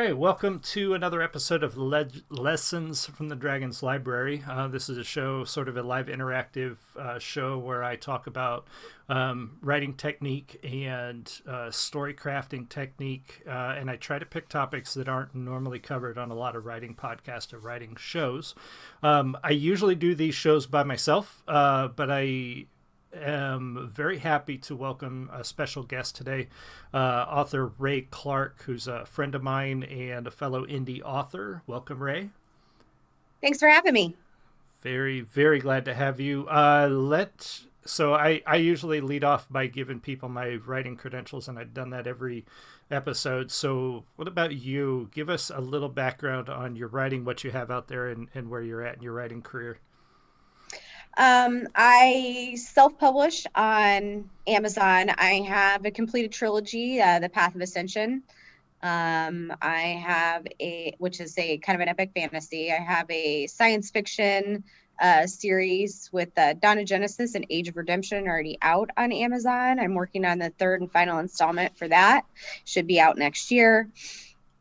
right, welcome to another episode of Lessons from the Dragon's Library. This is a show, sort of a live interactive show where I talk about writing technique and story crafting technique, and I try to pick topics that aren't normally covered on a lot of writing podcasts or writing shows. I usually do these shows by myself, but I am very happy to welcome a special guest today, author Rey Clark, who's a friend of mine and a fellow indie author. Welcome, Rey. Thanks for having me. Very, very glad to have you. So I usually lead off by giving people my writing credentials, and I've done that every episode. So what about you? Give us a little background on your writing, what you have out there, and where you're at in your writing career. I self-publish on Amazon. I have a completed trilogy, The Path of Ascension. I have which is a kind of an epic fantasy. I have a science fiction series with Dawn of Genesis and Age of Redemption already out on Amazon. I'm working on the third and final installment for that. Should be out next year.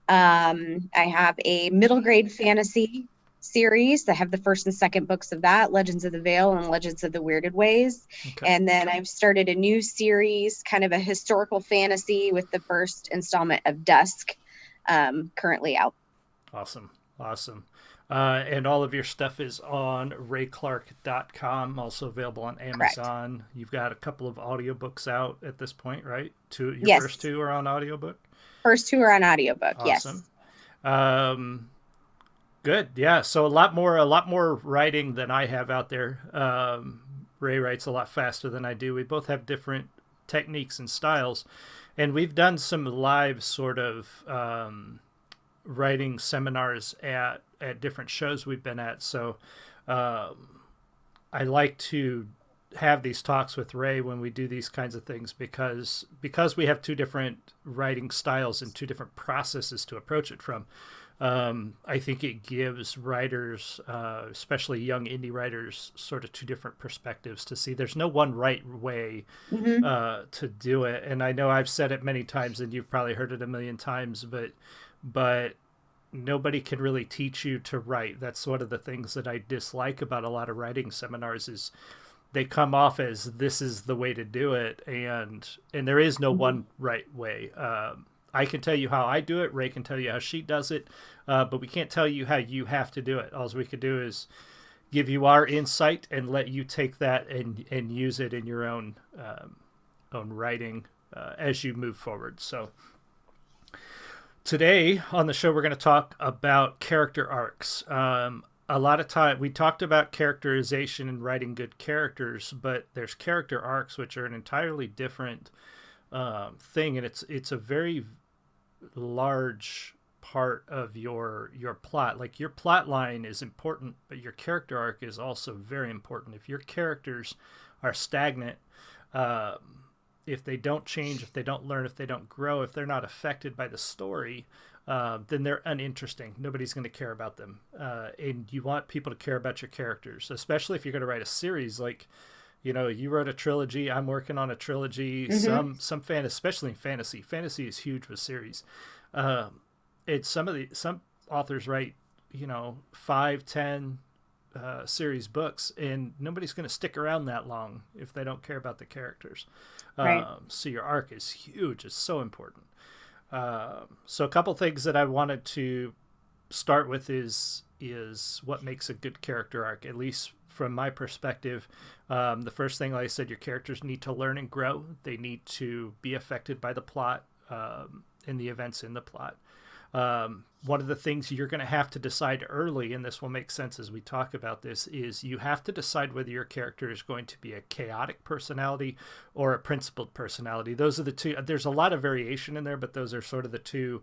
I have a middle grade fantasy series. I have the first and second books of that, Legends of the Veil and Legends of the Weirded Ways. Okay. And then I've started a new series, kind of a historical fantasy, with the first installment of Dusk, currently out. Awesome. And all of your stuff is on rayclark.com, also available on Amazon. Correct. You've got a couple of audiobooks out at this point, right? Yes. First two are on audiobook? First two are on audiobook, awesome. Yes. Good. Yeah. So a lot more writing than I have out there. Rey writes a lot faster than I do. We both have different techniques and styles, and we've done some live sort of writing seminars at different shows we've been at. So I like to have these talks with Rey when we do these kinds of things because we have two different writing styles and two different processes to approach it from. I think it gives writers, especially young indie writers, sort of two different perspectives to see. There's no one right way to do it. And I know I've said it many times, and you've probably heard it a million times, but nobody can really teach you to write. That's one of the things that I dislike about a lot of writing seminars is they come off as this is the way to do it, and there is no one right way. I can tell you how I do it. Rey can tell you how she does it, but we can't tell you how you have to do it. All we can do is give you our insight and let you take that and use it in your own writing as you move forward. So today on the show, we're going to talk about character arcs. A lot of time we talked about characterization and writing good characters, but there's character arcs, which are an entirely different thing, and it's a very large part of your plot. Like, your plot line is important, but your character arc is also very important. If your characters are stagnant, if they don't change, if they don't learn, if they don't grow, if they're not affected by the story, then they're uninteresting. Nobody's going to care about them. And you want people to care about your characters, especially if you're going to write a series. Like, you wrote a trilogy. I'm working on a trilogy. Mm-hmm. Some especially in fantasy. Fantasy is huge with series. Some authors write, 5, 10 series books, and nobody's going to stick around that long if they don't care about the characters. Right. So your arc is huge. It's so important. So a couple things that I wanted to start with is what makes a good character arc, at least from my perspective. The first thing, like I said, your characters need to learn and grow. They need to be affected by the plot and the events in the plot. One of the things you're going to have to decide early, and this will make sense as we talk about this, is you have to decide whether your character is going to be a chaotic personality or a principled personality. Those are the two. There's a lot of variation in there, but those are sort of the two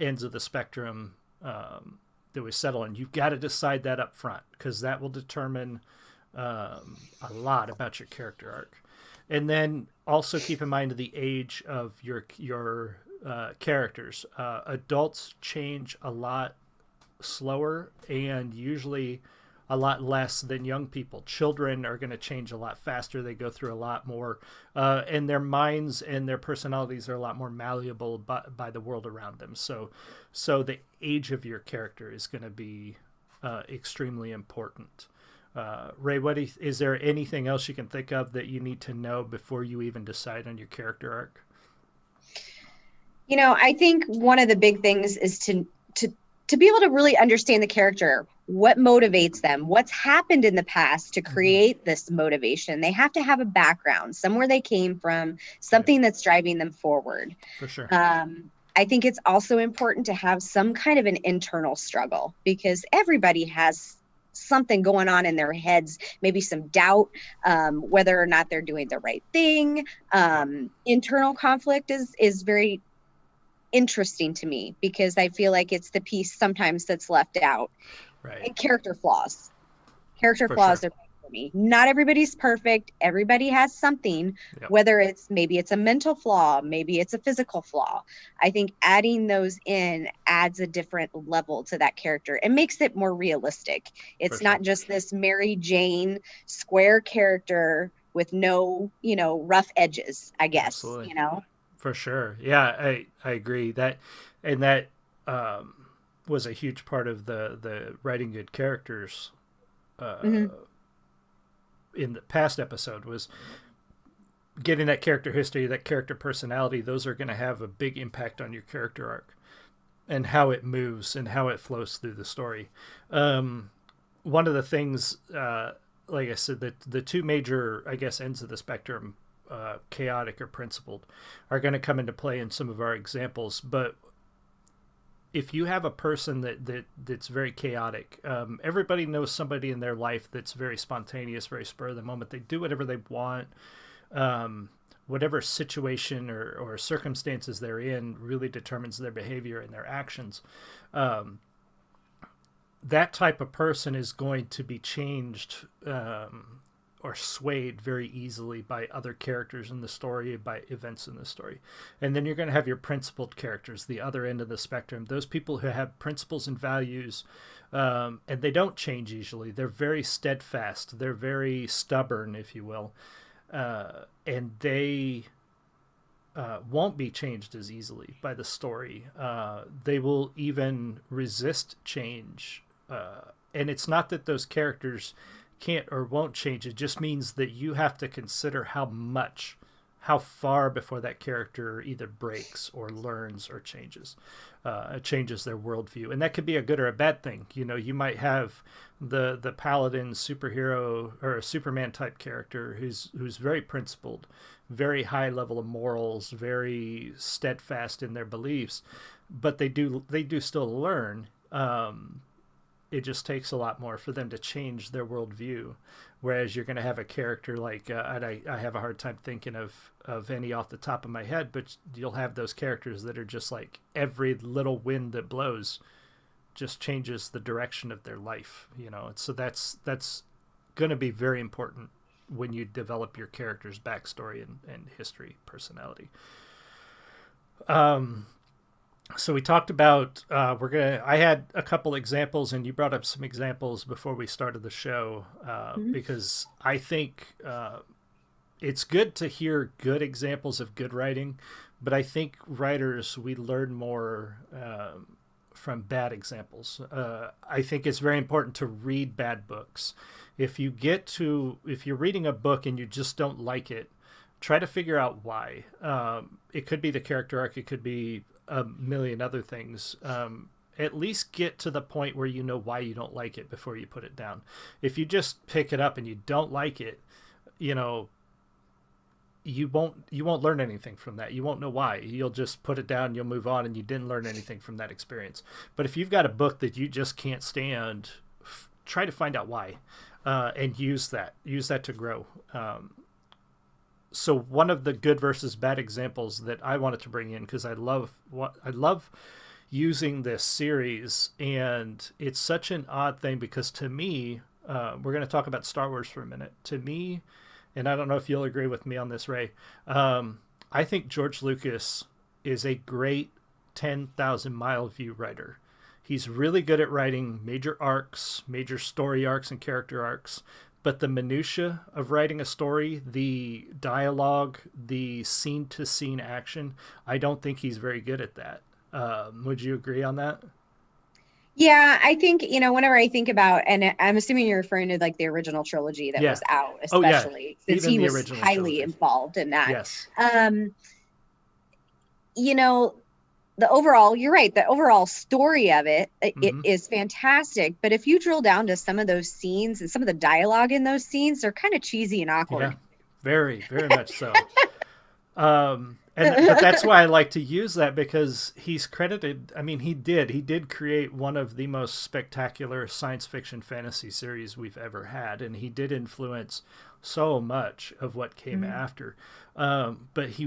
ends of the spectrum that we settle on. You've got to decide that up front, because that will determine a lot about your character arc. And then also keep in mind the age of your characters. Adults change a lot slower and usually a lot less than young people. Children are going to change a lot faster. They go through a lot more, and their minds and their personalities are a lot more malleable by the world around them. So the age of your character is going to be extremely important. Ray, is there anything else you can think of that you need to know before you even decide on your character arc? I think one of the big things is to be able to really understand the character, what motivates them, what's happened in the past to create this motivation. They have to have a background, somewhere they came from, something that's driving them forward. For sure. I think it's also important to have some kind of an internal struggle, because everybody has something going on in their heads, maybe some doubt, whether or not they're doing the right thing. Internal conflict is very interesting to me, because I feel like it's the piece sometimes that's left out. Right. And character flaws are big for me. Not everybody's perfect. Everybody has something, whether maybe it's a mental flaw, maybe it's a physical flaw. I think adding those in adds a different level to that character and makes it more realistic. It's not just this Mary Jane square character with no, rough edges, I guess. Absolutely. For sure. Yeah, I agree. That was a huge part of the writing good characters in the past episode, was getting that character history, that character personality. Those are going to have a big impact on your character arc and how it moves and how it flows through the story. One of the things, like I said, the two major, I guess, ends of the spectrum, chaotic or principled, are going to come into play in some of our examples. But if you have a person that's very chaotic, everybody knows somebody in their life that's very spontaneous, very spur of the moment. They do whatever they want. Whatever situation or circumstances they're in really determines their behavior and their actions. That type of person is going to be changed or swayed very easily by other characters in the story, by events in the story. And then you're going to have your principled characters, the other end of the spectrum, those people who have principles and values, and they don't change easily. They're very steadfast. They're very stubborn, if you will. And they won't be changed as easily by the story. They will even resist change. And it's not that those characters can't or won't change. It just means that you have to consider how far before that character either breaks or learns or changes their worldview. And that could be a good or a bad thing. You might have the paladin superhero or a Superman type character who's very principled, very high level of morals, very steadfast in their beliefs, but they do still learn. It just takes a lot more for them to change their worldview. Whereas you're going to have a character like, and I have a hard time thinking of any off the top of my head, but you'll have those characters that are just like every little wind that blows just changes the direction of their life, So that's going to be very important when you develop your character's backstory and history, personality. So we talked about, I had a couple examples, and you brought up some examples before we started the show, because I think it's good to hear good examples of good writing, but I think writers, we learn more from bad examples. I think it's very important to read bad books. If you're reading a book and you just don't like it, try to figure out why. It could be the character arc, it could be a million other things. At least get to the point where you know why you don't like it before you put it down. If you just pick it up and you don't like it, you won't learn anything from that. You won't know why. You'll just put it down, you'll move on, and you didn't learn anything from that experience. But if you've got a book that you just can't stand, try to find out why, and use that to grow. So one of the good versus bad examples that I wanted to bring in, because I love using this series, and it's such an odd thing because to me, we're going to talk about Star Wars for a minute. To me, and I don't know if you'll agree with me on this, Ray, I think George Lucas is a great 10,000 mile view writer. He's really good at writing major arcs, major story arcs and character arcs, but the minutia of writing a story, the dialogue, the scene to scene action, I don't think he's very good at that. Would you agree on that? Yeah, I think, whenever I think about, and I'm assuming you're referring to like the original trilogy that Yeah. was out, Oh yeah. especially since Even he the was original highly trilogy. involved in that. Yes. You know, the overall, you're right, the overall story of it Mm-hmm. is fantastic. But if you drill down to some of those scenes and some of the dialogue in those scenes, they're kind of cheesy and Yeah. awkward. Very, very much so. But that's why I like to use that, because he's credited. I mean, he did create one of the most spectacular science fiction fantasy series we've ever had, and he did influence so much of what came Mhm. after. But he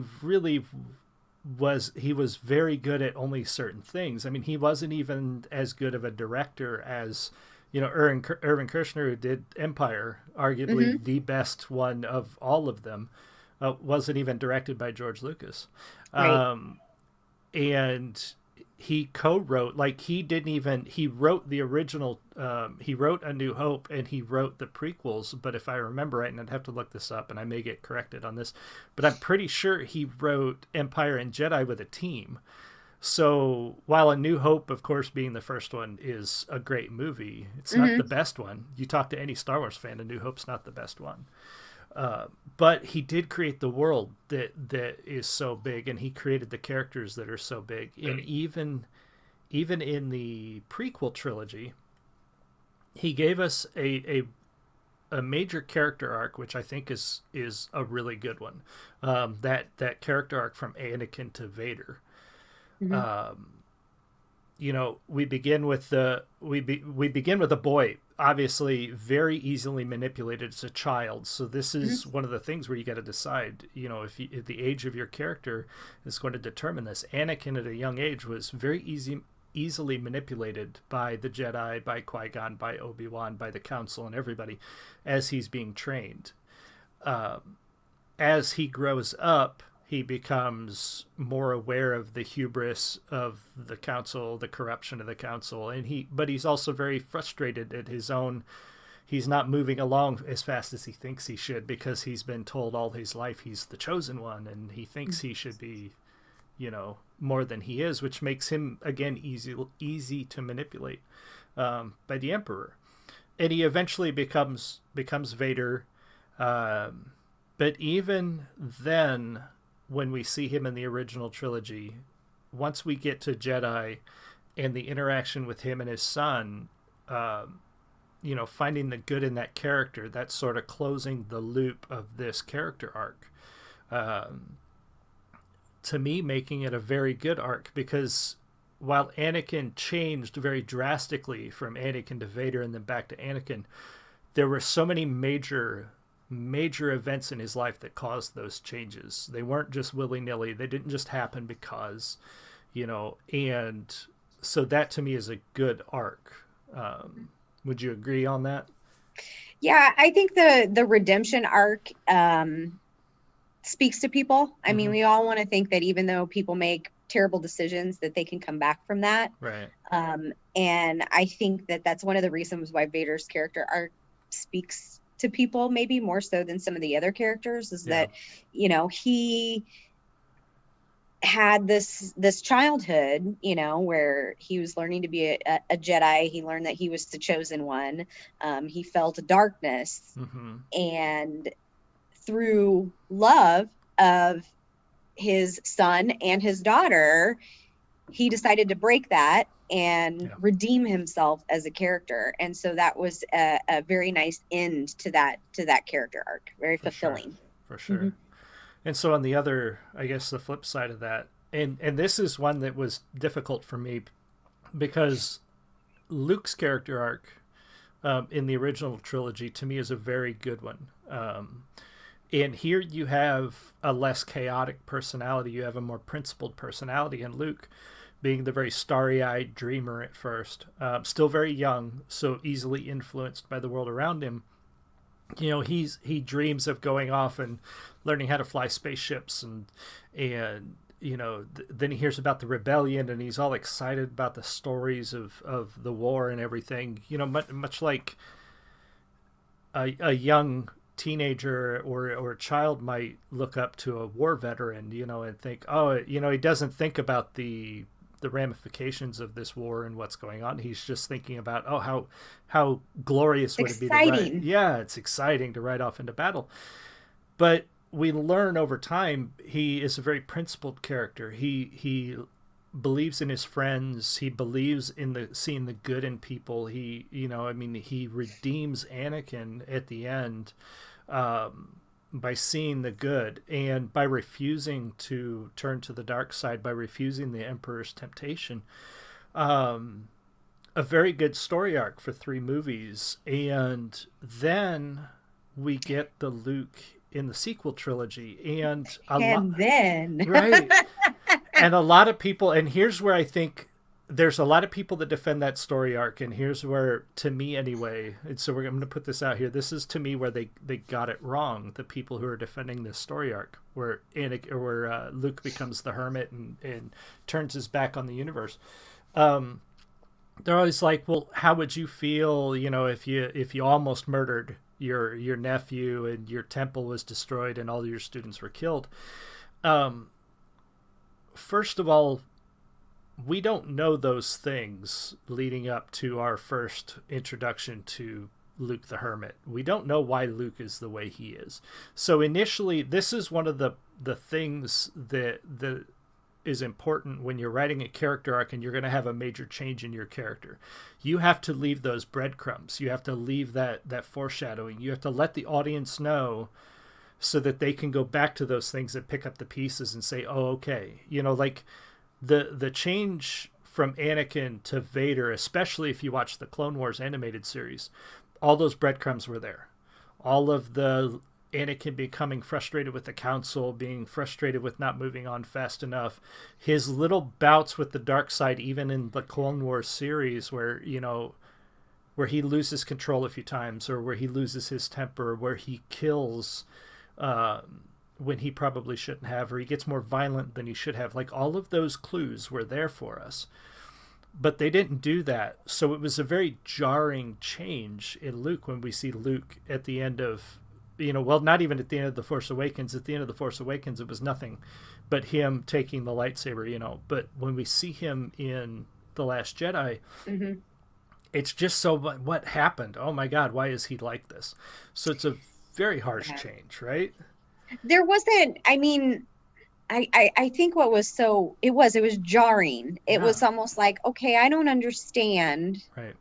was very good at only certain things. I mean, he wasn't even as good of a director as, Irvin Kershner, who did Empire, Mhm. arguably the best one of all of them, wasn't even directed by George Lucas. Right. Um, and he co-wrote, like, he wrote the original, he wrote A New Hope, and he wrote the prequels. But if I remember right, and I'd have to look this up and I may get corrected on this, but I'm pretty sure he wrote Empire and Jedi with a team. So while A New Hope, of course, being the first one, is a great movie, it's not the Mhm. best one. You talk to any Star Wars fan, A New Hope's not the best one. But he did create the world that is so big, and he created the characters that are so big. And even in the prequel trilogy, he gave us a major character arc, which I think is a really good one. That character arc from Anakin to Vader. Mhm. Um, we begin with we begin with a boy, obviously very easily manipulated as a child. So this is Mhm. one of the things where you got to decide, if the age of your character is going to determine this. Anakin at a young age was very easily manipulated by the Jedi, by Qui-Gon, by Obi-Wan, by the Council, and everybody as he's being trained. As he grows up, he becomes more aware of the hubris of the council, the corruption of the council, but he's also very frustrated at his own. He's not moving along as fast as he thinks he should, because he's been told all his life he's the chosen one, and he thinks he should be, more than he is, which makes him again easy to manipulate by the Emperor. And he eventually becomes Vader. But even then, when we see him in the original trilogy, once we get to Jedi and the interaction with him and his son, finding the good in that character, that's sort of closing the loop of this character arc. To me, making it a very good arc, because while Anakin changed very drastically from Anakin to Vader and then back to Anakin, there were so many major events in his life that caused those changes. They weren't just willy-nilly. They didn't just happen because, and so that to me is a good arc. Would you agree on that? Yeah, I think the redemption arc speaks to people. I mean, Mm-hmm. we all want to think that even though people make terrible decisions, that they can come back from that. Right. And I think that that's one of the reasons why Vader's character arc speaks to people, maybe more so than some of the other characters, is Yeah. that, he had this childhood, where he was learning to be a Jedi. He learned that he was the chosen one. He felt darkness, Mm-hmm. and through love of his son and his daughter, he decided to break that and Yeah. redeem himself as a character. And so that was a very nice end to that character arc. Very For sure. fulfilling. For sure. Mm-hmm. And so on the other, I guess the flip side of that, and this is one that was difficult for me, because Luke's character arc in the original trilogy to me is a very good one. And here you have a less chaotic personality. You have a more principled personality in Luke, being the very starry-eyed dreamer at first, still very young, so easily influenced by the world around him. He dreams of going off and learning how to fly spaceships, and then he hears about the rebellion, and he's all excited about the stories of the war and everything. Much like a young teenager or a child might look up to a war veteran, and think, oh, he doesn't think about the ramifications of this war and what's going on. He's just thinking about, oh, how glorious would it be to ride. Yeah, it's exciting to ride off into battle. But we learn over time he is a very principled character. He believes in his friends. He believes in seeing the good in people. He redeems Anakin at the end by seeing the good and by refusing to turn to the dark side, by refusing the Emperor's temptation. A very good story arc for 3 movies. And then we get the Luke in the sequel trilogy, and right. And a lot of people, and here's where I think there's a lot of people that defend that story arc, and here's where, to me anyway, and so I'm going to put this out here, this is to me where they got it wrong, the people who are defending this story arc, where Luke becomes the hermit and turns his back on the universe. They're always like, well, how would you feel, if you almost murdered your nephew and your temple was destroyed and all your students were killed? First of all, we don't know those things leading up to our first introduction to Luke the Hermit. We don't know why Luke is the way he is. So initially, this is one of the things that is important when you're writing a character arc and you're going to have a major change in your character. You have to leave those breadcrumbs. You have to leave that foreshadowing. You have to let the audience know so that they can go back to those things and pick up the pieces and say, oh, okay. Like the change from Anakin to Vader, especially if you watch the Clone Wars animated series, all those breadcrumbs were there. All of the Anakin becoming frustrated with the council, being frustrated with not moving on fast enough, his little bouts with the dark side, even in the Clone Wars series, where he loses control a few times, or where he loses his temper, where he kills when he probably shouldn't have, or he gets more violent than he should have. Like, all of those clues were there for us, but they didn't do that. So it was a very jarring change in Luke when we see Luke at the end of, not even at the end of The Force Awakens. At the end of The Force Awakens, it was nothing but him taking the lightsaber, but when we see him in The Last Jedi, mm-hmm. It's just so, what happened? Oh my God, why is he like this? So it's a very harsh change, right? There wasn't, I think what was it was jarring. It was almost like, okay, I don't understand. Right.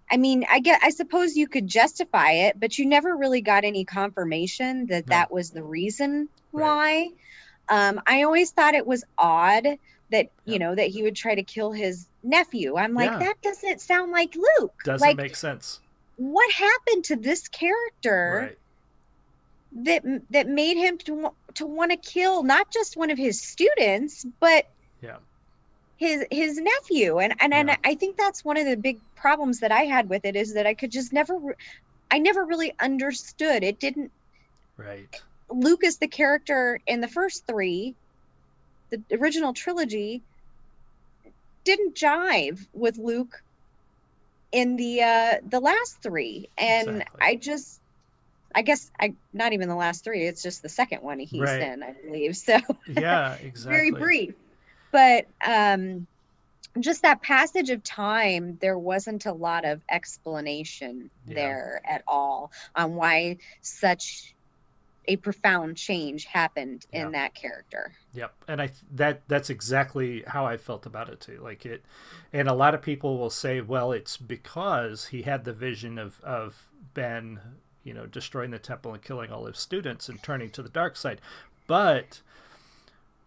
I suppose you could justify it, but you never really got any confirmation that was the reason why. I always thought it was odd that, that he would try to kill his nephew. I'm like, that doesn't sound like Luke. Doesn't make sense. What happened to this character that made him to want to kill not just one of his students, but his nephew? And I think that's one of the big problems that I had with it, is that I could just I never really understood. It didn't. Right. Luke is the character in the first 3, the original trilogy, didn't jive with Luke in the last 3. And exactly. I guess not even the last 3. It's just the second one he's in, I believe. So yeah, exactly. Very brief. But just that passage of time, there wasn't a lot of explanation there at all on why such a profound change happened in that character. Yep. And that's exactly how I felt about it too. Like it, and a lot of people will say, well, it's because he had the vision of Ben, destroying the temple and killing all his students and turning to the dark side. But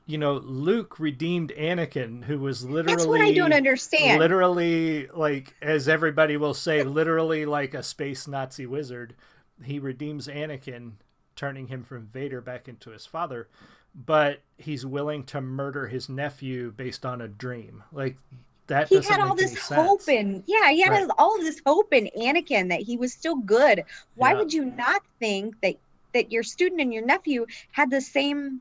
Luke redeemed Anakin, who was literally... That's what I don't understand. Literally, like, as everybody will say, literally like a space Nazi wizard. He redeems Anakin, turning him from Vader back into his father. But he's willing to murder his nephew based on a dream. Like, that doesn't make any sense. He had all this hope in... all of this hope in Anakin that he was still good. Why would you not think that your student and your nephew had the same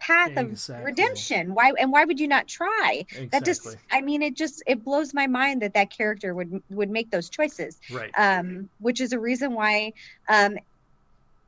path of Exactly. redemption. Why would you not try? That Exactly. just, I mean, it blows my mind that that character would make those choices. Right. Which is a reason why,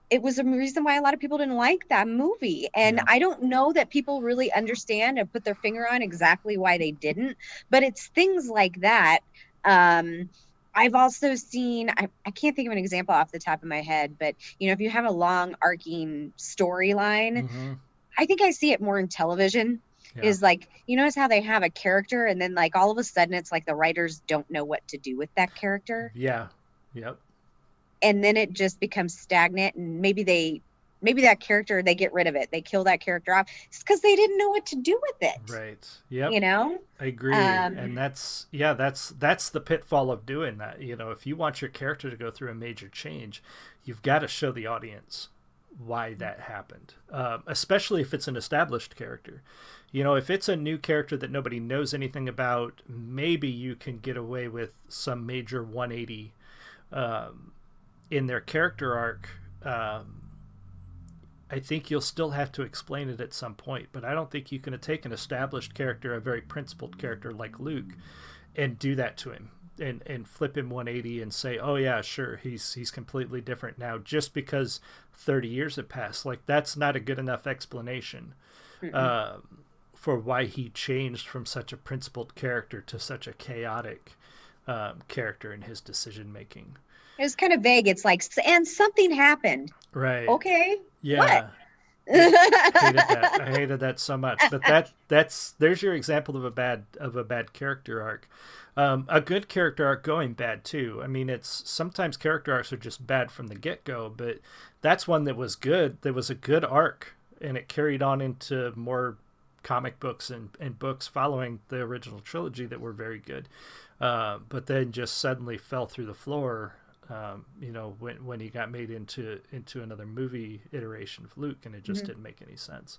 it was a reason why a lot of people didn't like that movie. And Yeah. I don't know that people really understand and put their finger on exactly why they didn't, but it's things like that. I've also seen, I can't think of an example off the top of my head, but you know, if you have a long arcing storyline, Mm-hmm. I think I see it more in television. Yeah. Is like, you notice how they have a character and then like all of a sudden it's like the writers don't know what to do with that character. Yeah. Yep. And then it just becomes stagnant, and maybe that character, they get rid of it, they kill that character off. It's because they didn't know what to do with it. Right. Yep. You know. I agree. And that's the pitfall of doing that. You know, if you want your character to go through a major change, you've got to show the audience why that happened, especially if it's an established character. You know, if it's a new character that nobody knows anything about, maybe you can get away with some major 180 in their character arc. I think you'll still have to explain it at some point, but I don't think you can take an established character, a very principled character like Luke, and do that to him and flip him 180 and say, oh yeah, sure, he's completely different now just because 30 years have passed. Like, that's not a good enough explanation for why he changed from such a principled character to such a chaotic character in his decision making. It was kind of vague. It's like, and something happened. Right. Okay. Yeah. What? I hated that so much. But there's your example of a bad character arc. A good character arc going bad too. I mean, it's sometimes character arcs are just bad from the get-go, but that's one that was good. There was a good arc, and it carried on into more comic books and books following the original trilogy that were very good. But then just suddenly fell through the floor. You know, when he got made into another movie iteration of Luke, and it just didn't make any sense.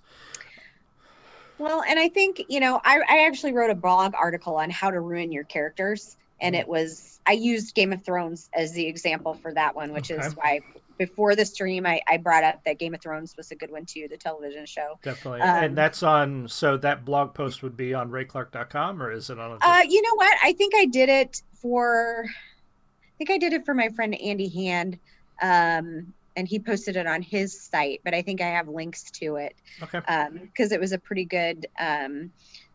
Well, and I think, you know, I actually wrote a blog article on how to ruin your characters, and I used Game of Thrones as the example for that one, which is why before the stream I brought up that Game of Thrones was a good one too, the television show. Definitely. And that's on, so that blog post would be on rayclark.com, or is it on you know what? I think I did it for my friend Andy Hand, and he posted it on his site, but I think I have links to it. Okay. Because it was a pretty good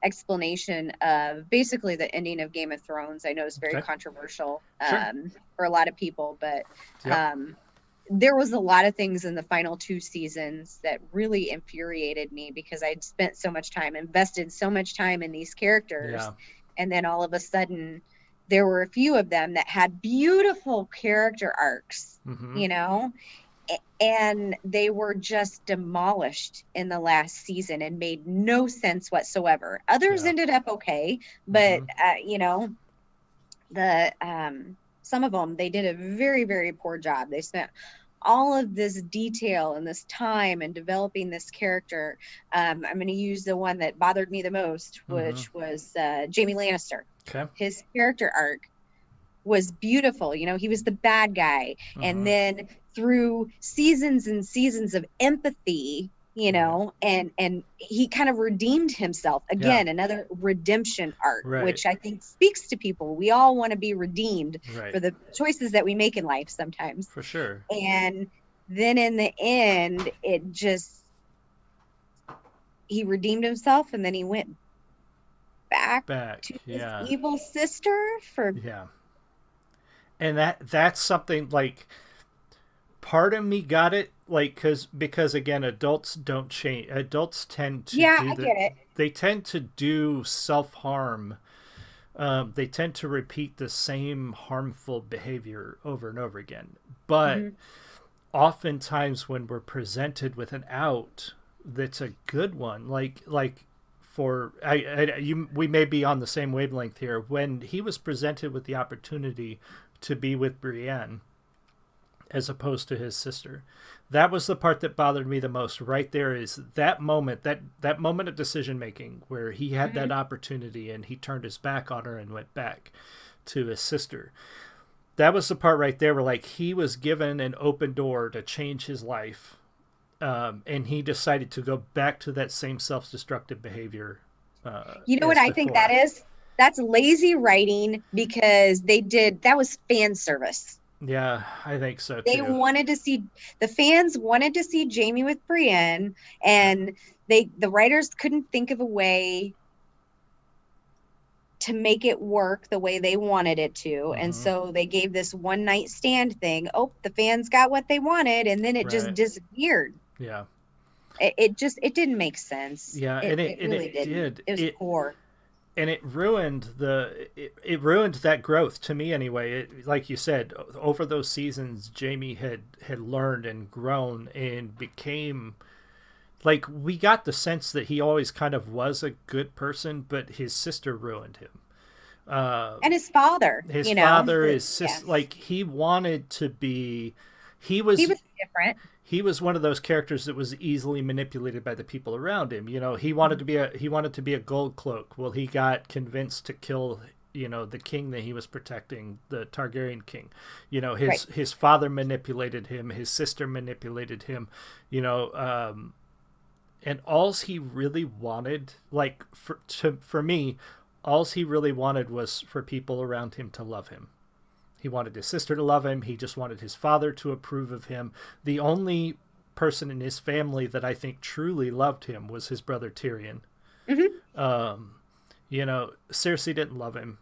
explanation of basically the ending of Game of Thrones. I know it's very controversial for a lot of people, but there was a lot of things in the final 2 seasons that really infuriated me because I'd spent so much time, invested so much time in these characters, and then all of a sudden there were a few of them that had beautiful character arcs, you know, and they were just demolished in the last season and made no sense whatsoever. Others ended up okay, but you know, some of them, they did a very, very poor job. They spent all of this detail and this time in developing this character. I'm going to use the one that bothered me the most, which was Jaime Lannister. Okay. His character arc was beautiful. You know, he was the bad guy. And then through seasons and seasons of empathy, you know, and he kind of redeemed himself. Again, another redemption arc, which I think speaks to people. We all want to be redeemed for the choices that we make in life sometimes. For sure. And then in the end, he redeemed himself, and then he went back to his evil sister for and that's something like part of me got it, like, because again, adults don't change. Adults tend to I get it. They tend to do self-harm. They tend to repeat the same harmful behavior over and over again, but oftentimes when we're presented with an out that's a good one, like we may be on the same wavelength here. When he was presented with the opportunity to be with Brienne as opposed to his sister, that was the part that bothered me the most. Right there is that moment, that moment of decision making where he had that opportunity and he turned his back on her and went back to his sister. That was the part right there where, like, he was given an open door to change his life, and he decided to go back to that same self-destructive behavior. You know what I think that is? That's lazy writing, because that was fan service. Yeah, I think so too. The fans wanted to see Jamie with Brienne, and the writers couldn't think of a way to make it work the way they wanted it to. And so they gave this one night stand thing. Oh, the fans got what they wanted, and then it just disappeared. Yeah. It didn't make sense. Yeah, it really didn't. It was poor. And it ruined it ruined that growth to me anyway. Like you said, over those seasons, Jamie had learned and grown and became, like, we got the sense that he always kind of was a good person, but his sister ruined him. And his father. His sister, yes. Like, he wanted to be. He was different. He was one of those characters that was easily manipulated by the people around him. You know, he wanted to be a gold cloak. Well, he got convinced to kill, you know, the king that he was protecting, the Targaryen king. You know, his father manipulated him. His sister manipulated him. You know, and all he really wanted, like, for me, all he really wanted was for people around him to love him. He wanted his sister to love him. He just wanted his father to approve of him. The only person in his family that I think truly loved him was his brother Tyrion. Mm-hmm. You know, Cersei didn't love him.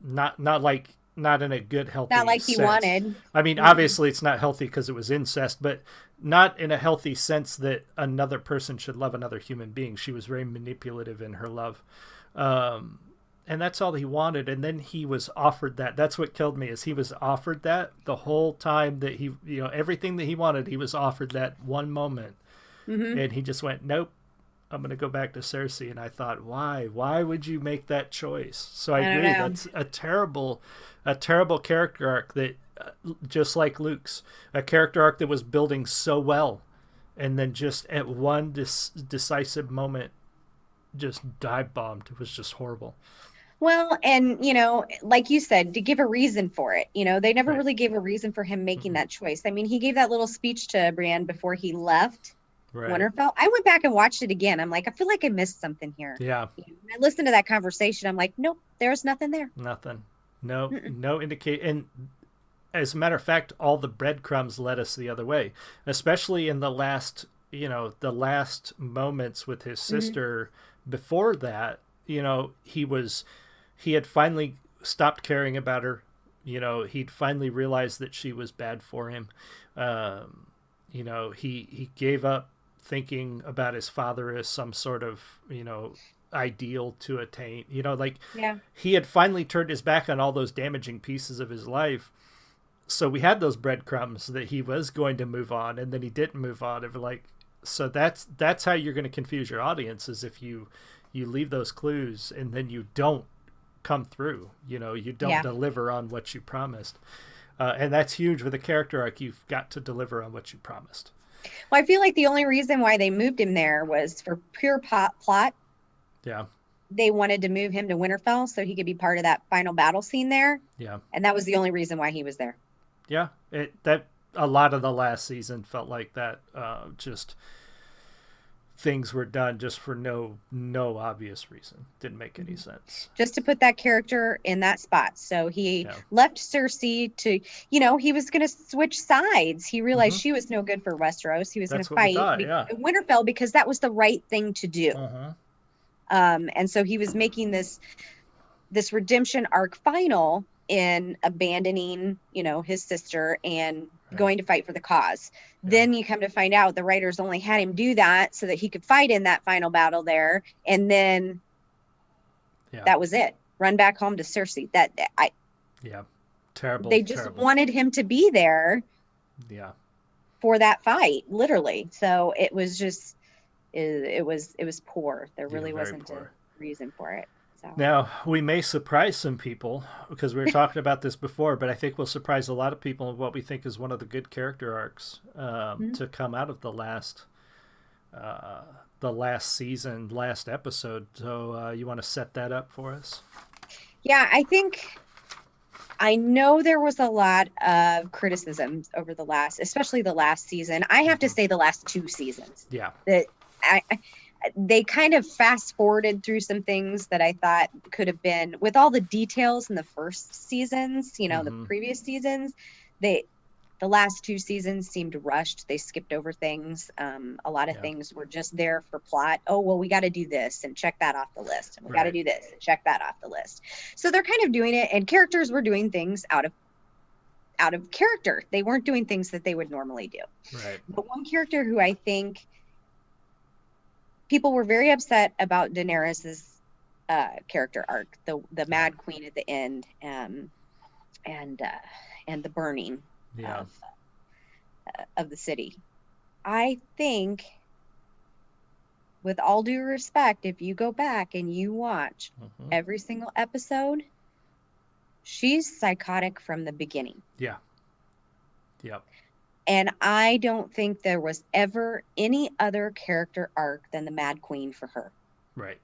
Not in a good, healthy not like sense. He wanted. I mean, obviously it's not healthy because it was incest, but not in a healthy sense that another person should love another human being. She was very manipulative in her love. And that's all he wanted. And then he was offered that. That's what killed me, is he was offered that the whole time that he, you know, everything that he wanted, he was offered that one moment. Mm-hmm. And he just went, nope, I'm going to go back to Cersei. And I thought, why? Why would you make that choice? So I agree. That's a terrible character arc that, just like Luke's, a character arc that was building so well. And then just at one decisive moment, just dive bombed. It was just horrible. Well, and, you know, like you said, to give a reason for it, you know, they never really gave a reason for him making that choice. I mean, he gave that little speech to Brienne before he left Winterfell. I went back and watched it again. I'm like, I feel like I missed something here. Yeah. When I listened to that conversation, I'm like, nope, there's nothing there. Nothing. No indicate. And as a matter of fact, all the breadcrumbs led us the other way, especially in the last moments with his sister. Before that, you know, he had finally stopped caring about her. You know, he'd finally realized that she was bad for him. You know, he gave up thinking about his father as some sort of, you know, ideal to attain. You know, like, he had finally turned his back on all those damaging pieces of his life. So we had those breadcrumbs that he was going to move on, and then he didn't move on. And like, so that's how you're going to confuse your audience, is if you leave those clues and then you don't come through, you know, you don't deliver on what you promised. And that's huge with a character arc. You've got to deliver on what you promised. Well, I feel like the only reason why they moved him there was for pure plot. Yeah. They wanted to move him to Winterfell so he could be part of that final battle scene there. Yeah. And that was the only reason why he was there. Yeah. That a lot of the last season felt like that. Just things were done just for no obvious reason. Didn't make any sense. Just to put that character in that spot. So he left Cersei to, you know, he was going to switch sides. He realized she was no good for Westeros. He was going to fight Winterfell because that was the right thing to do. And so he was making this redemption arc final in abandoning, you know, his sister and going to fight for the cause. Then you come to find out the writers only had him do that so that he could fight in that final battle there, and then that was it. Run back home to Cersei. Terrible. They just wanted him to be there. Yeah. For that fight, literally. So it was just it was poor. There really wasn't a reason for it. So. Now, we may surprise some people because we were talking about this before, but I think we'll surprise a lot of people in what we think is one of the good character arcs to come out of the last season, last episode. So you want to set that up for us? Yeah, I think I know there was a lot of criticisms over especially the last season. I have to say the last 2 seasons. Yeah. That they kind of fast forwarded through some things that I thought could have been, with all the details in the first seasons, the previous seasons, the last 2 seasons seemed rushed. They skipped over things. A lot of things were just there for plot. Oh, well, we got to do this and check that off the list. And we got to do this and check that off the list. So they're kind of doing it, and characters were doing things out of character. They weren't doing things that they would normally do. Right. But one character who I think people were very upset about Daenerys's character arc, the Mad Queen at the end, and the burning of the city. I think, with all due respect, if you go back and you watch every single episode, she's psychotic from the beginning. Yeah. Yep. And I don't think there was ever any other character arc than the Mad Queen for her. Right.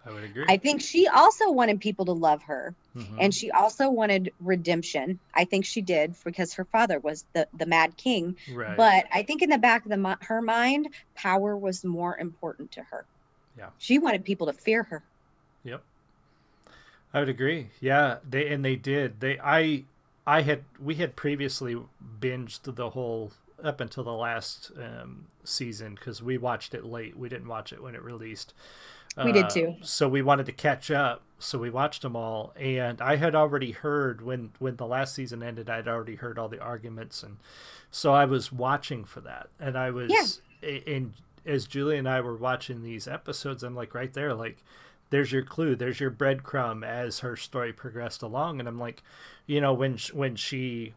I would agree. I think she also wanted people to love her. And she also wanted redemption. I think she did, because her father was the Mad King. Right. But I think in the back of her mind, power was more important to her. Yeah. She wanted people to fear her. Yep. I would agree. Yeah. They did. We had previously binged the whole up until the last season, because we watched it late. We didn't watch it when it released. We did too. So we wanted to catch up. So we watched them all, and I had already heard when the last season ended. I'd already heard all the arguments, and so I was watching for that. And I was, and as Julie and I were watching these episodes, I'm like, right there, like, there's your clue, there's your breadcrumb as her story progressed along. And I'm like, when she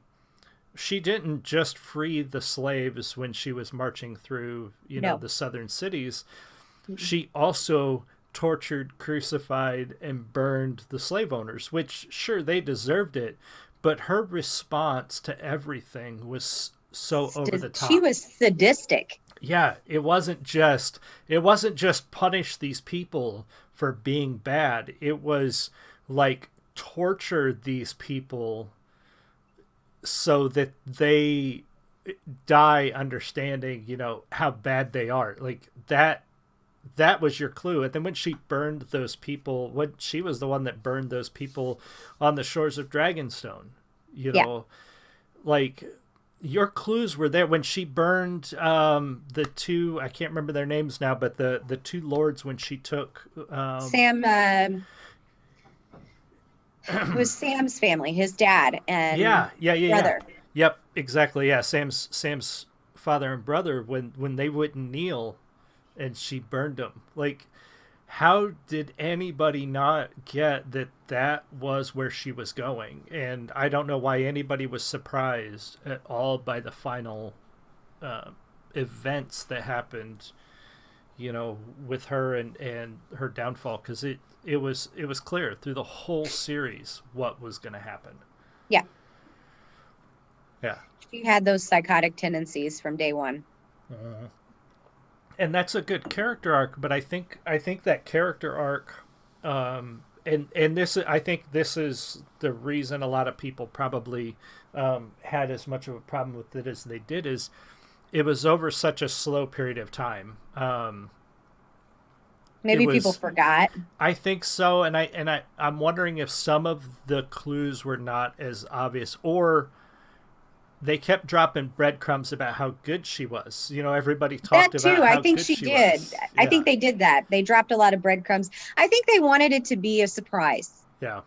didn't just free the slaves when she was marching through, the southern cities. She also tortured, crucified, and burned the slave owners, which, sure, they deserved it, but her response to everything was so over the top. She was sadistic. Yeah, it wasn't just punish these people for being bad. It was like torture these people so that they die understanding, how bad they are. Like that was your clue. And then when she burned those people, she was the one that burned those people on the shores of Dragonstone, like, your clues were there when she burned the two, I can't remember their names now, but the two lords, when she took Sam, it was Sam's family, his dad and brother. Yep, exactly. Yeah, Sam's father and brother, when they wouldn't kneel, and she burned them. Like, how did anybody not get that was where she was going? And I don't know why anybody was surprised at all by the final events that happened, with her and her downfall, because it was clear through the whole series what was going to happen. Yeah. Yeah. She had those psychotic tendencies from day one. And that's a good character arc, but I think that character arc, and this, I think this is the reason a lot of people probably had as much of a problem with it as they did, is it was over such a slow period of time. Maybe people forgot. I think so, and I'm wondering if some of the clues were not as obvious, or they kept dropping breadcrumbs about how good she was. Everybody talked that too. about how I think good she did. Was. I think they did that. They dropped a lot of breadcrumbs. I think they wanted it to be a surprise. Yeah.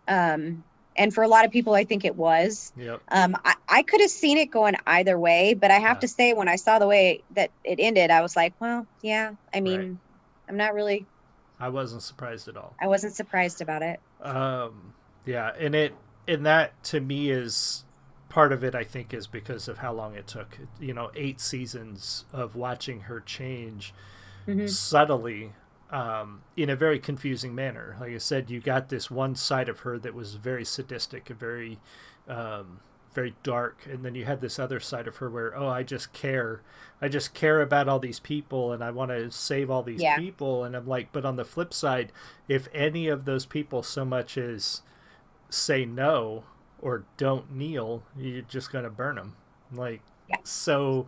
And for a lot of people, I think it was. Yep. I could have seen it going either way, but I have to say, when I saw the way that it ended, I was like, well, yeah. I mean, right. I'm not really. I wasn't surprised at all. I wasn't surprised about it. Yeah, and that to me is. Part of it, I think, is because of how long it took. 8 seasons of watching her change subtly, in a very confusing manner. Like I said, you got this one side of her that was very sadistic and very, very dark, and then you had this other side of her where, I just care about all these people, and I want to save all these people. And I'm like, but on the flip side, if any of those people so much as say no or don't kneel, you're just going to burn them. Like, Yeah. so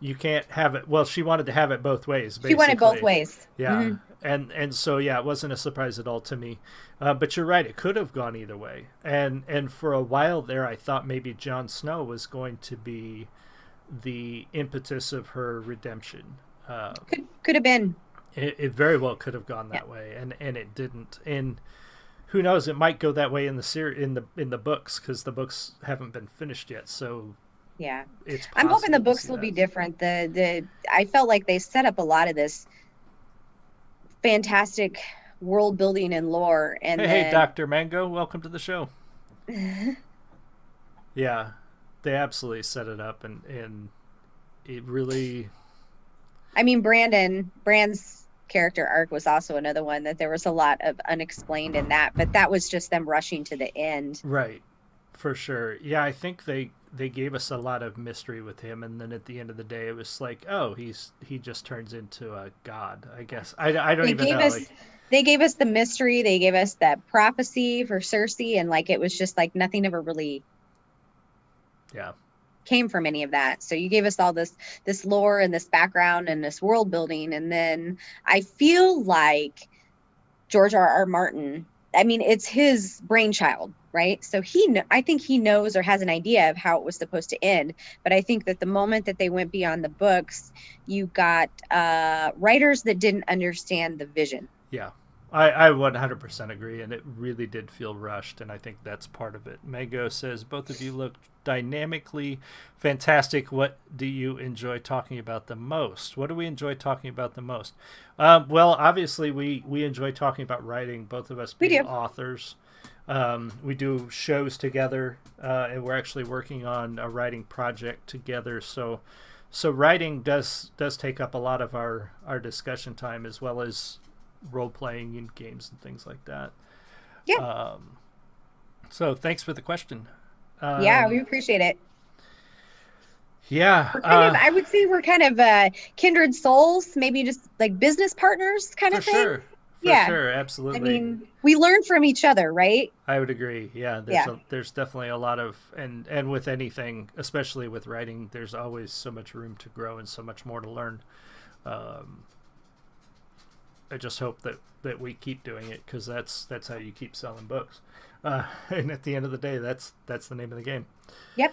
you can't have it. Well, she wanted to have it both ways, basically. She wanted both ways. Yeah. Mm-hmm. And so, yeah, it wasn't a surprise at all to me. But you're right. It could have gone either way. And for a while there, I thought maybe Jon Snow was going to be the impetus of her redemption. Could have been. It very well could have gone that way, and it didn't. And who knows? It might go that way in the in the books, because the books haven't been finished yet. So yeah, it's I'm hoping the possible to books see will that. be different. I felt like they set up a lot of this fantastic world building and lore, and Hey, Dr. Mango, welcome to the show. Yeah, they absolutely set it up, and it really. I mean, Brand's character arc was also another one that there was a lot of unexplained in that, but that was just them rushing to the end. Right, for sure. Yeah, I think they gave us a lot of mystery with him, and then at the end of the day, it was like, oh, he just turns into a god. I guess I don't even know. They gave us the mystery. They gave us that prophecy for Cersei, and like it was just like nothing ever really. Yeah. Came from any of that. So you gave us all this lore and this background and this world building, and then I feel like George R.R. Martin, I mean, it's his brainchild, right? So I think he knows or has an idea of how it was supposed to end, but I think that the moment that they went beyond the books, you got writers that didn't understand the vision. Yeah, I 100% agree, and it really did feel rushed, and I think that's part of it. Mango says, both of you look dynamically fantastic. What do you enjoy talking about the most? What do we enjoy talking about the most? Well, obviously, we enjoy talking about writing, both of us being authors. We do shows together, and we're actually working on a writing project together, so writing does take up a lot of our discussion time, as well as role-playing in games and things like that. Yeah. So thanks for the question. Yeah, we appreciate it. Yeah. I would say we're kind of kindred souls, maybe just like business partners kind of thing. For sure, absolutely. I mean, we learn from each other, right? I would agree. Yeah, there's definitely a lot of, and with anything, especially with writing, there's always so much room to grow and so much more to learn. I just hope that we keep doing it, because that's how you keep selling books. And at the end of the day, that's the name of the game. Yep.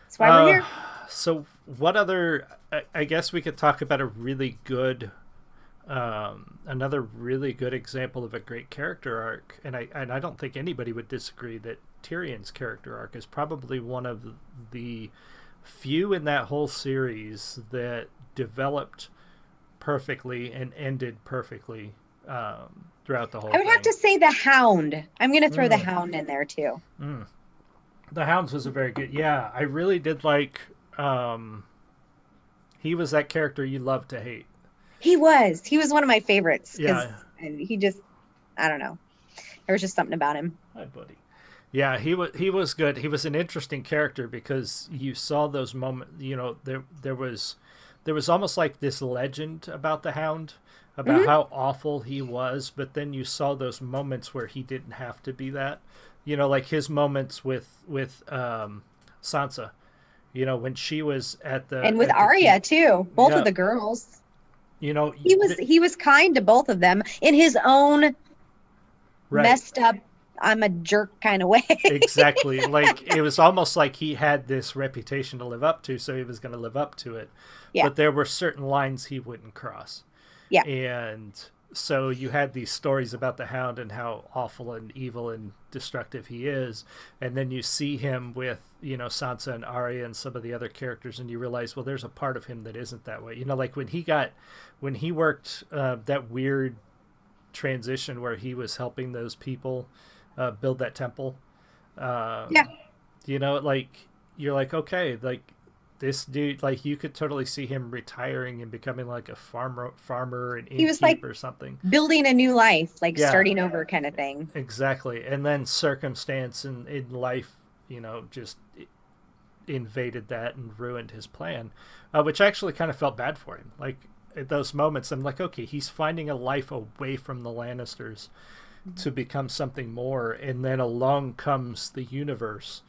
That's why we're here. So what other, I guess we could talk about a really good, another really good example of a great character arc. And I don't think anybody would disagree that Tyrion's character arc is probably one of the few in that whole series that developed perfectly and ended perfectly throughout the whole thing. I would have to say the Hound. I'm going to throw the Hound in there too. The Hounds was a very good. Yeah, I really did like. He was that character you love to hate. He was one of my favorites. Yeah, and he just, I don't know. There was just something about him. Hi, buddy. Yeah, he was good. He was an interesting character, because you saw those moments. You know, there was almost like this legend about the Hound, about how awful he was, but then you saw those moments where he didn't have to be that. You know, like his moments with Sansa. You know, when she was at the and with Arya too, both of the girls. You know, he was kind to both of them in his own messed up, I'm a jerk kind of way. Exactly. Like, it was almost like he had this reputation to live up to, so he was going to live up to it. Yeah. But there were certain lines he wouldn't cross. Yeah. And so you had these stories about the Hound and how awful and evil and destructive he is. And then you see him with, you know, Sansa and Arya and some of the other characters, and you realize, well, there's a part of him that isn't that way. You know, like when he worked that weird transition where he was helping those people build that temple. You know, like, you're like, okay, like, this dude, like, you could totally see him retiring and becoming like a farmer and he was like or something, building a new life, like starting over kind of thing. Exactly. And then circumstance in life, you know, just invaded that and ruined his plan, which actually kind of felt bad for him. Like, at those moments, I'm like, okay, he's finding a life away from the Lannisters, to become something more, and then along comes the universe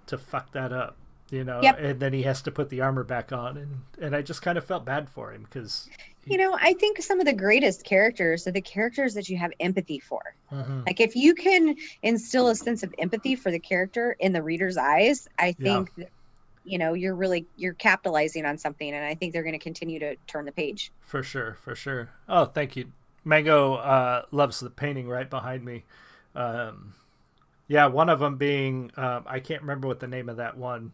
to fuck that up, Yep. and then he has to put the armor back on, and I just kind of felt bad for him because I think some of the greatest characters are the characters that you have empathy for. mm-hmm. Like if you can instill a sense of empathy for the character in the reader's eyes, I think that, you're capitalizing on something, and I think they're going to continue to turn the page. For sure. Oh, thank you. Mango loves the painting right behind me. Yeah, one of them being I can't remember what the name of that one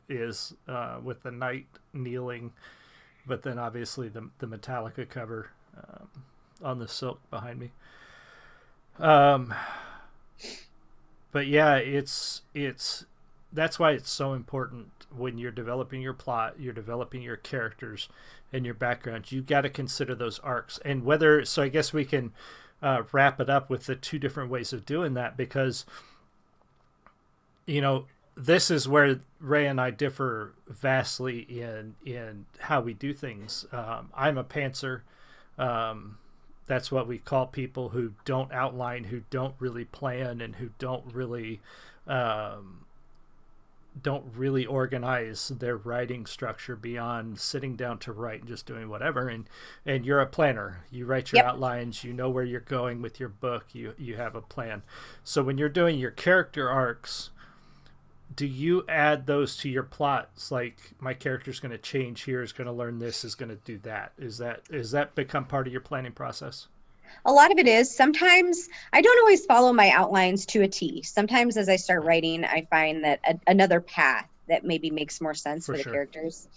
is, with the knight kneeling, but then obviously the Metallica cover on the silk behind me. But yeah, it's that's why it's so important when you're developing your plot, you're developing your characters and your background. You got to consider those arcs, and so I guess we can wrap it up with the two different ways of doing that, because this is where Ray and I differ vastly in how we do things. I'm a pantser. That's what we call people who don't outline, who don't really plan, and who don't really organize their writing structure beyond sitting down to write and just doing whatever. And you're a planner. You write your outlines. You know where you're going with your book. You have a plan. So when you're doing your character arcs, do you add those to your plots? Like, my character's going to change here, is going to learn this, is going to do that. Is that become part of your planning process? A lot of it is. Sometimes I don't always follow my outlines to a T. Sometimes as I start writing, I find that another path that maybe makes more sense for the characters.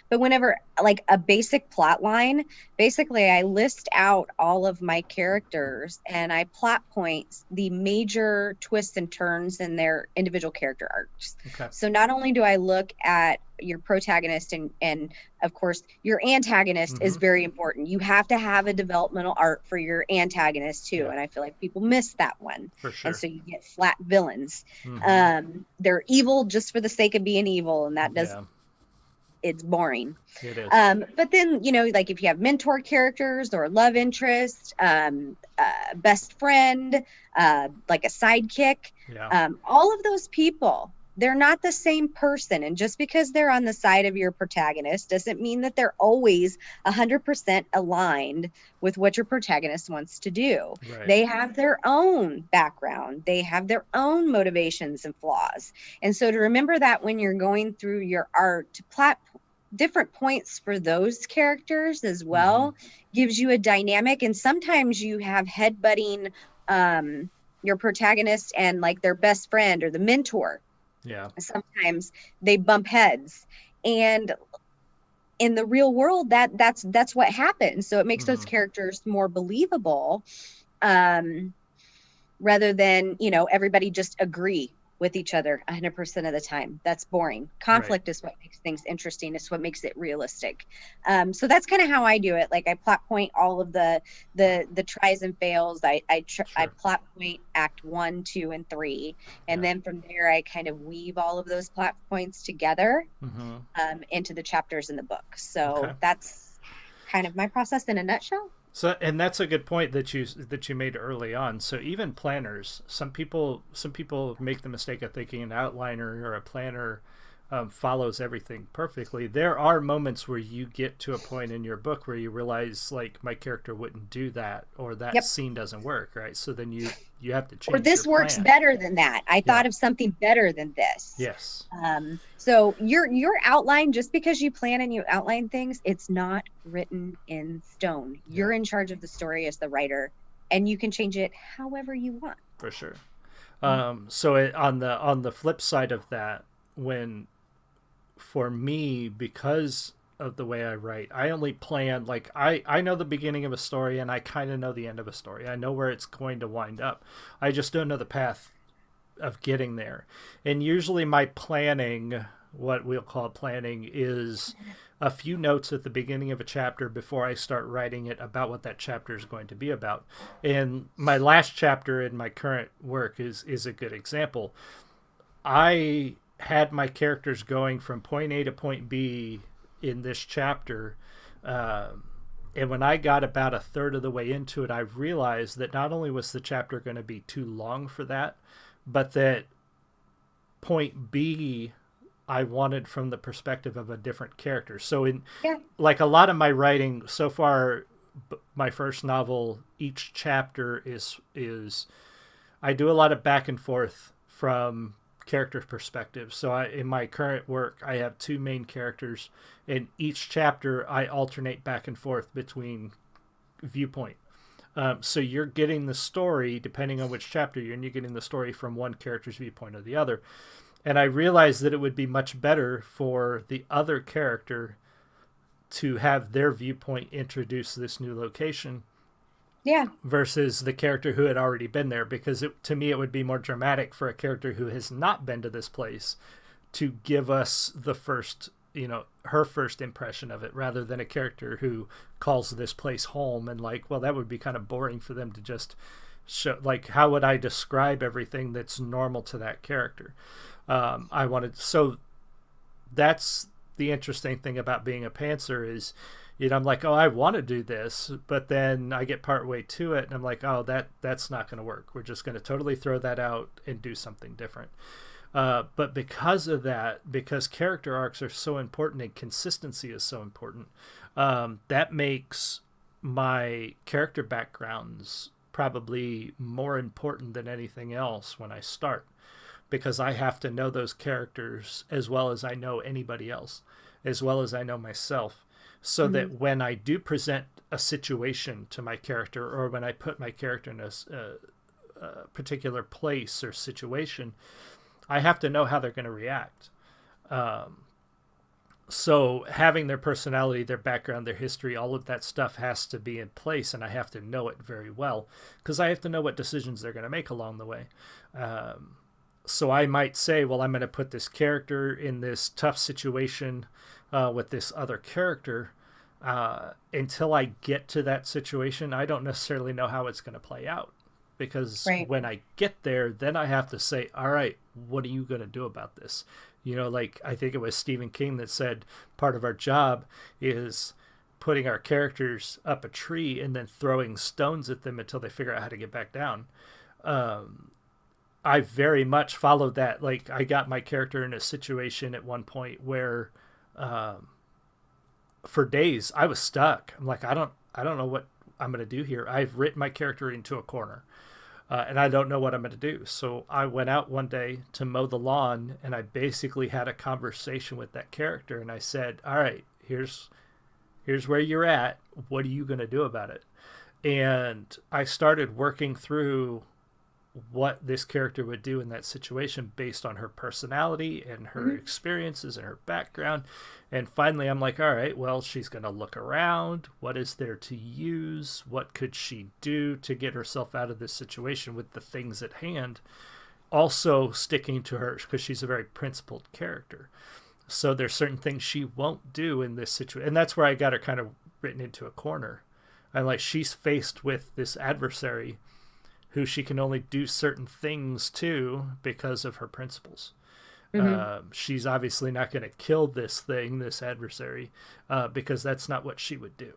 But whenever, like a basic plot line, basically I list out all of my characters and I plot points the major twists and turns in their individual character arcs. Okay. So not only do I look at your protagonist and of course your antagonist is very important. You have to have a developmental arc for your antagonist too. And I feel like people miss that one. For sure. And so you get flat villains. They're evil just for the sake of being evil, and that does it's boring. It is. But then, like if you have mentor characters or love interest, best friend, like a sidekick, all of those people, they're not the same person. And just because they're on the side of your protagonist doesn't mean that they're always 100% aligned with what your protagonist wants to do. Right. They have their own background. They have their own motivations and flaws. And so to remember that when you're going through your art, to plot different points for those characters as well gives you a dynamic. And sometimes you have headbutting your protagonist and like their best friend or the mentor. Yeah. Sometimes they bump heads, and in the real world that's what happens. So it makes those characters more believable, rather than everybody just agree with each other 100% of the time. That's boring. Conflict is what makes things interesting. It's what makes it realistic. So that's kind of how I do it. Like I plot point all of the tries and fails. I plot point act 1, 2, and 3. And then from there, I kind of weave all of those plot points together into the chapters in the book. So that's kind of my process in a nutshell. So, and that's a good point that you made early on. So even planners, some people make the mistake of thinking an outliner or a planner follows everything perfectly. There are moments where you get to a point in your book where you realize, like, my character wouldn't do that, or that scene doesn't work, right? So then you have to change. Or this works plan. better than that. I thought of something better than this. Yes. So your outline, just because you plan and you outline things, it's not written in stone. You're in charge of the story as the writer, and you can change it however you want. For sure. So on the flip side of that, for me, because of the way I write, I only plan, like, I know the beginning of a story and I kind of know the end of a story. I know where it's going to wind up. I just don't know the path of getting there. And usually my planning, what we'll call planning, is a few notes at the beginning of a chapter before I start writing it about what that chapter is going to be about. And my last chapter in my current work is a good example. I had my characters going from point A to point B in this chapter, And when I got about a third of the way into it, I realized that not only was the chapter going to be too long for that, but that point B I wanted from the perspective of a different character. So in like a lot of my writing so far, my first novel, each chapter is I do a lot of back and forth from character perspective. So in my current work, I have two main characters. In each chapter, I alternate back and forth between viewpoint. So you're getting the story, depending on which chapter you're in, you're getting the story from one character's viewpoint or the other. And I realized that it would be much better for the other character to have their viewpoint introduce this new location. Yeah. Versus the character who had already been there, because to me it would be more dramatic for a character who has not been to this place to give us the first, her first impression of it, rather than a character who calls this place home and like, well, that would be kind of boring for them to just show. Like, how would I describe everything that's normal to that character? So that's the interesting thing about being a pantser is, I'm like, oh, I want to do this, but then I get part way to it and I'm like, oh, that's not going to work. We're just going to totally throw that out and do something different. But because of that, because character arcs are so important and consistency is so important, that makes my character backgrounds probably more important than anything else when I start, because I have to know those characters as well as I know anybody else, as well as I know myself. So that when I do present a situation to my character, or when I put my character in a particular place or situation, I have to know how they're going to react. So having their personality, their background, their history, all of that stuff has to be in place, and I have to know it very well, because I have to know what decisions they're going to make along the way. So I might say, well, I'm going to put this character in this tough situation with this other character. Until I get to that situation, I don't necessarily know how it's going to play out, because when I get there, then I have to say, all right, what are you going to do about this? Like I think it was Stephen King that said part of our job is putting our characters up a tree and then throwing stones at them until they figure out how to get back down. I very much followed that. Like, I got my character in a situation at one point where for days I was stuck. I'm like, I don't know what I'm going to do here. I've written my character into a corner and I don't know what I'm going to do. So I went out one day to mow the lawn, and I basically had a conversation with that character, and I said, all right, here's where you're at. What are you going to do about it? And I started working through what this character would do in that situation based on her personality and her experiences and her background. And finally I'm like, all right, well, she's going to look around. What is there to use? What could she do to get herself out of this situation with the things at hand? Also sticking to her, because she's a very principled character. So there's certain things she won't do in this situation. And that's where I got her kind of written into a corner. I'm like, she's faced with this adversary who she can only do certain things to because of her principles. She's obviously not going to kill this adversary, because that's not what she would do.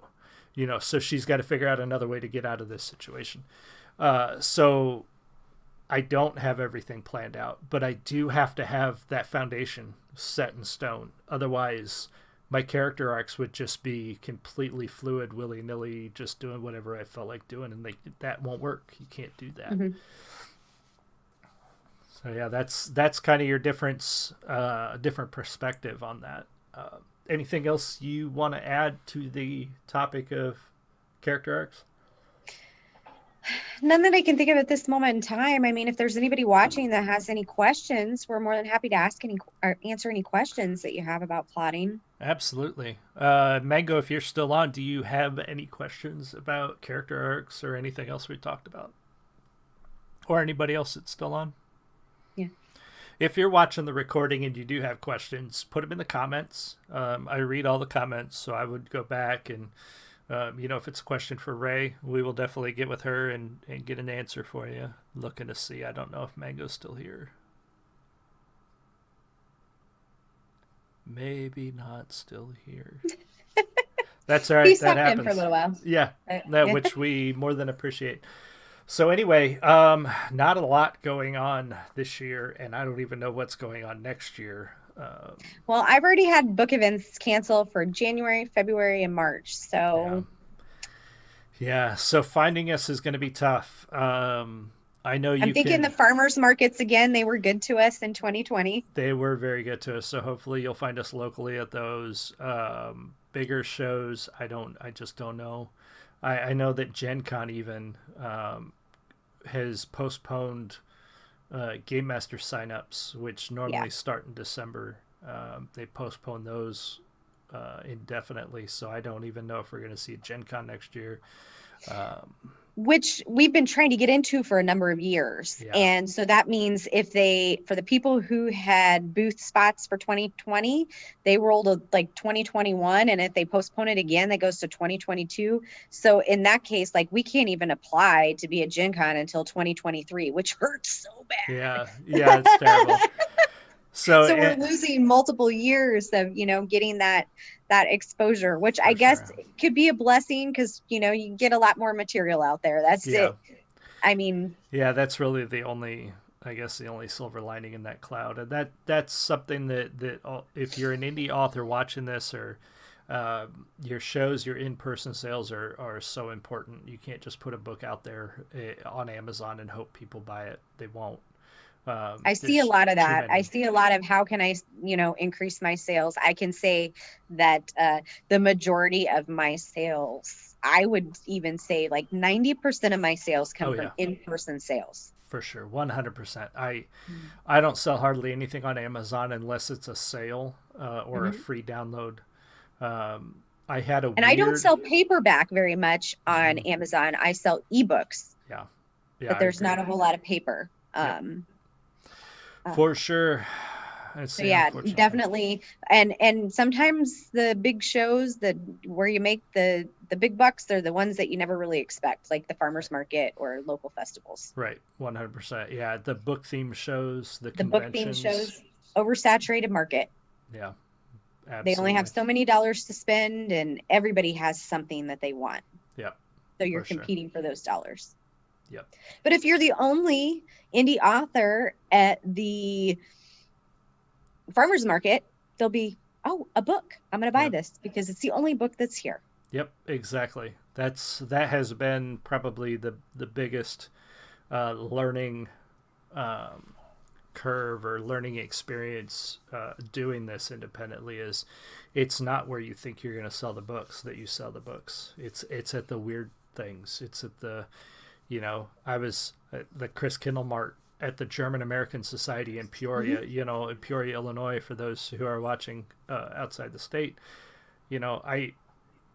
So she's got to figure out another way to get out of this situation. So I don't have everything planned out, but I do have to have that foundation set in stone. Otherwise, my character arcs would just be completely fluid, willy-nilly, just doing whatever I felt like doing, and that won't work. You can't do that. So yeah, that's kind of your difference, different perspective on that. Anything else you want to add to the topic of character arcs? None that I can think of at this moment in time. I mean, if there's anybody watching that has any questions, we're more than happy to answer any questions that you have about plotting. Absolutely. Mango, if you're still on, do you have any questions about character arcs or anything else we talked about? Or anybody else that's still on? Yeah. If you're watching the recording and you do have questions, put them in the comments. I read all the comments, so I would go back and if it's a question for Ray, we will definitely get with her and get an answer for you. Looking to see. I don't know if Mango's still here. Maybe not still here. That's all right. He That stopped in for a happens. little while. Yeah, which we more than appreciate. So anyway, not a lot going on this year, and I don't even know what's going on next year. Well, I've already had book events canceled for January, February, and March. Yeah, So yeah. So finding us is going to be tough. I know I'm you thinking the can. farmers markets again. They were good to us in 2020. They were very good to us. So hopefully you'll find us locally at those bigger shows. I just don't know. I know that Gen Con even has postponed Game Master signups, which Yeah. normally start in December. They postponed those indefinitely, so I don't even know if we're going to see Gen Con next year. Which we've been trying to get into for a number of years. Yeah. And so that means for the people who had booth spots for 2020, they rolled like 2021. And if they postpone it again, that goes to 2022. So in that case, like we can't even apply to be at Gen Con until 2023, which hurts so bad. Yeah, it's terrible. So we're losing multiple years of, getting that exposure, which I guess could be a blessing because, you get a lot more material out there. That's it. I mean, yeah, that's really the only silver lining in that cloud. And that's something that if you're an indie author watching this, or your shows, your in-person sales are so important. You can't just put a book out there on Amazon and hope people buy it. They won't. I see a lot of that. I see a lot of how can I, increase my sales. I can say that the majority of my sales, I would even say like 90% of my sales come from in-person sales. For sure, 100%. I don't sell hardly anything on Amazon unless it's a sale or a free download. I don't sell paperback very much on Amazon. I sell ebooks. Yeah, but there's not a whole lot of paper. For sure. So yeah, definitely. And sometimes the big shows where you make the big bucks, they're the ones that you never really expect, like the farmers market or local festivals. Right. 100%. Yeah. The book theme shows, the book theme shows, oversaturated market. Yeah. Absolutely. They only have so many dollars to spend and everybody has something that they want. Yeah. So you're competing for those dollars. Yep. But if you're the only indie author at the farmers market, they'll be, a book. I'm going to buy this because it's the only book that's here. Yep, exactly. That has been probably the biggest learning curve or learning experience doing this independently. Is it's not where you think you're going to sell the books that you sell the books. It's at the weird things. It's at the I was at the Chris Kindle Mart at the German American Society in Peoria, in Peoria, Illinois, for those who are watching outside the state. That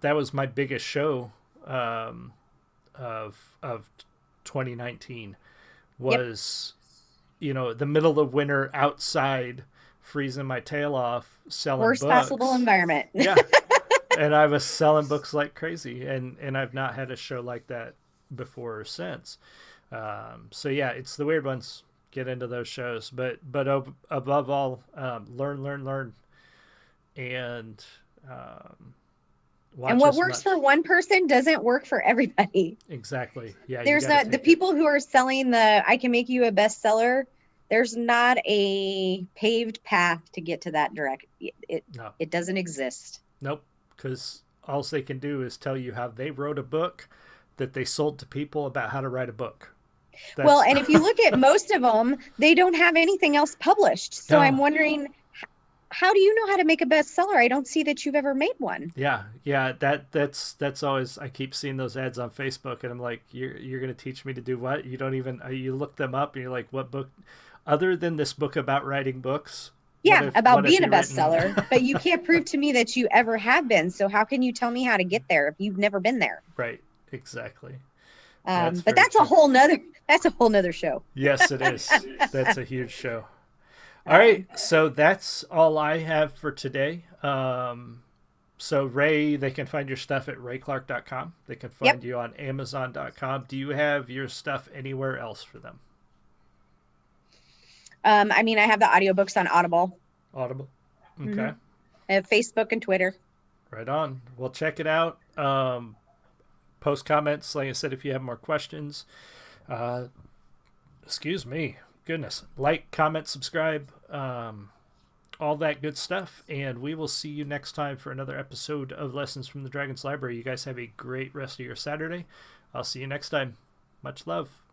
was my biggest show of 2019 was, the middle of winter outside, freezing my tail off, selling worst books. Possible environment. Yeah. And I was selling books like crazy, and I've not had a show like that before or since. So yeah, it's the weird ones. Get into those shows, but above all, learn, and watch. And what works for one person doesn't work for everybody. Exactly. Yeah. There's the people who are selling I can make you a bestseller. There's not a paved path to get to that direct. It doesn't exist. Nope. Because all they can do is tell you how they wrote a book that they sold to people about how to write a book. Well, and if you look at most of them, they don't have anything else published. So I'm wondering, how do you know how to make a bestseller? I don't see that you've ever made one. Yeah. That's always, I keep seeing those ads on Facebook, and I'm like, you're going to teach me to do what? You don't even, you look them up, and you're like, what book? Other than this book about writing books. Yeah, about being a bestseller, but you can't prove to me that you ever have been. So how can you tell me how to get there if you've never been there? Right. Exactly. But that's a whole nother show. Yes, it is. That's a huge show. All right. So that's all I have for today. So Ray, they can find your stuff at rayclark.com. They can find you on amazon.com. Do you have your stuff anywhere else for them? I mean, I have the audiobooks on Audible. Okay. I have Facebook and Twitter. Right on. Well, check it out. Post comments, like I said, if you have more questions. Uh, excuse me. Goodness. Like, comment, subscribe, all that good stuff. And we will see you next time for another episode of Lessons from the Dragon's Library. You guys have a great rest of your Saturday. I'll see you next time. Much love.